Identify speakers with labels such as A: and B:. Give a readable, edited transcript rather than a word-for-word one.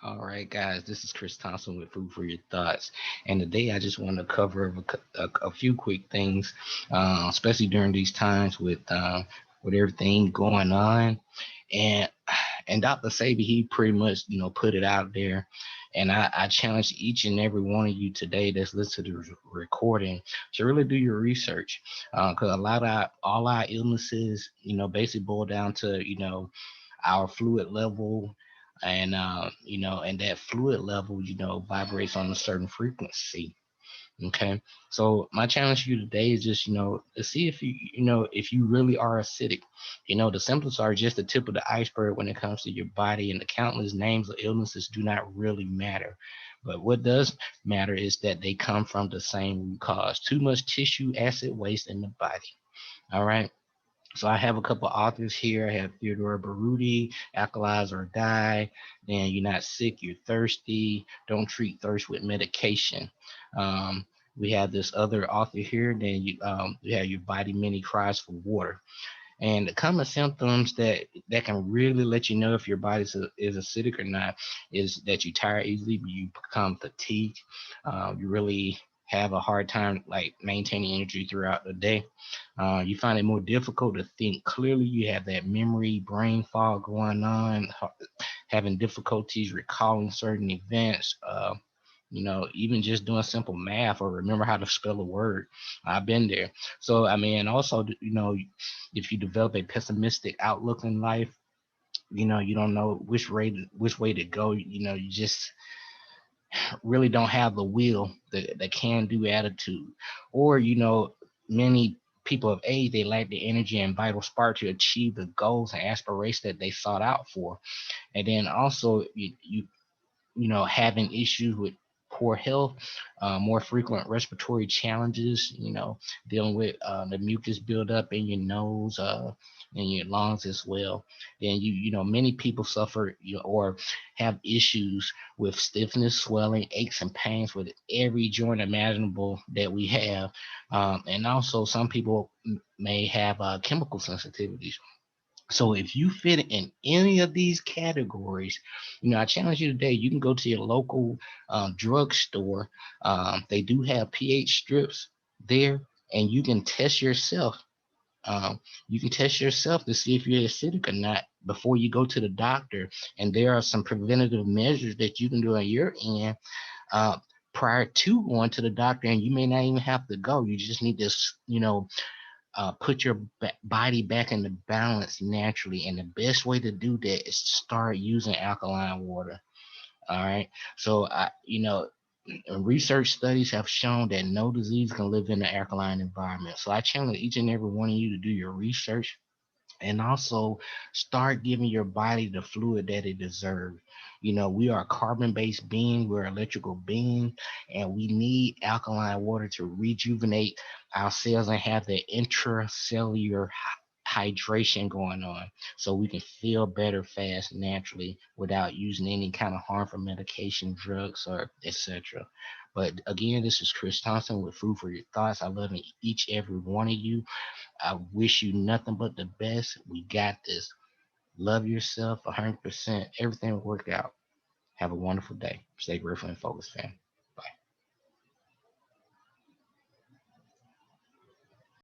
A: All right, guys, this is Chris Thompson with Food for Your Thoughts. And today I just want to cover a few quick things, especially during these times with everything going on. And and Dr. Sabi, he pretty much, put it out there. And I challenge each and every one of you today that's listening to the recording to really do your research. Because a lot of all our illnesses, basically boil down to, our fluid level, and that fluid level, vibrates on a certain frequency. Okay, so my challenge to you today is just, to see if if you really are acidic. The symptoms are just the tip of the iceberg when it comes to your body, and the countless names of illnesses do not really matter. But what does matter is that they come from the same root cause: too much tissue acid waste in the body. All right. So I have a couple of authors here. I have Theodore Baruti, Alkalize or Die. Then you're not sick, you're thirsty. Don't treat thirst with medication. We have this other author here. Then you have your body many cries for water. And the common symptoms that can really let you know if your body is acidic or not is that you tire easily, you become fatigued, you really have a hard time like maintaining energy throughout the day. You find it more difficult to think clearly. You have that memory brain fog going on, having difficulties recalling certain events. Even just doing simple math or remember how to spell a word. I've been there. So, I mean, and also, if you develop a pessimistic outlook in life, you don't know which way to go. You just really don't have the will, the can do attitude, or many people of age, they lack the energy and vital spark to achieve the goals and aspirations that they sought out for. And then also having issues with poor health, more frequent respiratory challenges, dealing with the mucus buildup in your nose, and your lungs as well. Then many people suffer, or have issues with stiffness, swelling, aches, and pains with every joint imaginable that we have. And also, some people may have chemical sensitivities. So if you fit in any of these categories, I challenge you today. You can go to your local drugstore. They do have pH strips there, and you can test yourself. You can test yourself to see if you're acidic or not before you go to the doctor. And there are some preventative measures that you can do on your end uh, prior to going to the doctor, and you may not even have to go. You just need to, put your body back into balance naturally. And the best way to do that is to start using alkaline water. All right. So, research studies have shown that no disease can live in an alkaline environment. So I challenge each and every one of you to do your research and also start giving your body the fluid that it deserves. We are a carbon-based being, we're electrical being, and we need alkaline water to rejuvenate our cells and have the intracellular hydration going on so we can feel better fast naturally without using any kind of harmful medication, drugs, or etc. But again, this is Chris Thompson with Food for Your Thoughts. I love each every one of you. I wish you nothing but the best. We got this. Love yourself 100%. Everything will work out. Have a wonderful day. Stay grateful and focused, fam.